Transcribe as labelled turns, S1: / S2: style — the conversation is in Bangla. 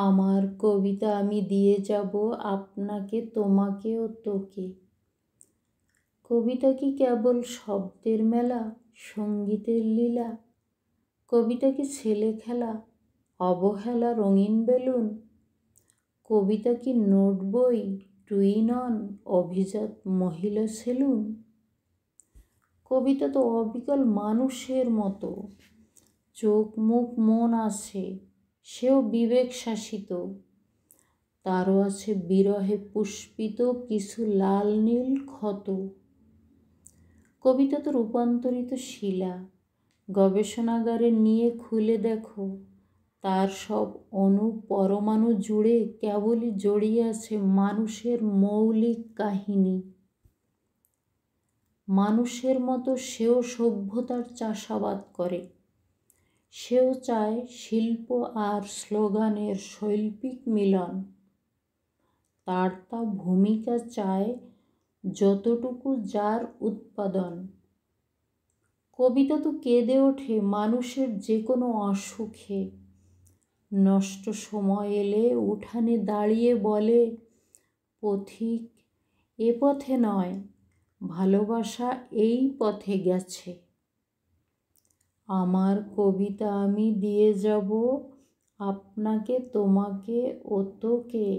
S1: আমার কবিতা আমি দিয়ে যাব আপনাকে, তোমাকে ও তোকে। কবিতা কি কেবল শব্দের মেলা, সঙ্গীতের লীলা? কবিতা কি ছেলে খেলা, অবহেলা রঙিন বেলুন? কবিতা কি নোট বই, টুইনন, অভিজাত মহিলা সেলুন? কবিতা তো অবিকল মানুষের মতো, চোখ মুখ মন আছে, সেও বিবেক শাসিত। তারও আছে বিরহে পুষ্পিত কিছু লাল নীল ক্ষত। কবিতা তো রূপান্তরিত শিলা, গবেষণাগারে নিয়ে খুলে দেখো, তার সব অণু পরমাণু জুড়ে কেবলই জড়িয়ে আছে মানুষের মৌলিক কাহিনী। মানুষের মতো সেও সভ্যতার চাষাবাদ করে, সেও চায় শিল্প আর স্লোগানের শৈল্পিক মিলন। তার তা ভূমিকা চায় যতটুকু যার উৎপাদন। কবিতা তো কেঁদে ওঠে মানুষের যে কোনো অসুখে, নষ্ট সময় এলে উঠানে দাঁড়িয়ে বলে, পথিক এ পথে নয়, ভালোবাসা এই পথে গেছে। আমার কবিতা আমি দিয়ে যাব আপনাকে, তোমাকে ও তোকে।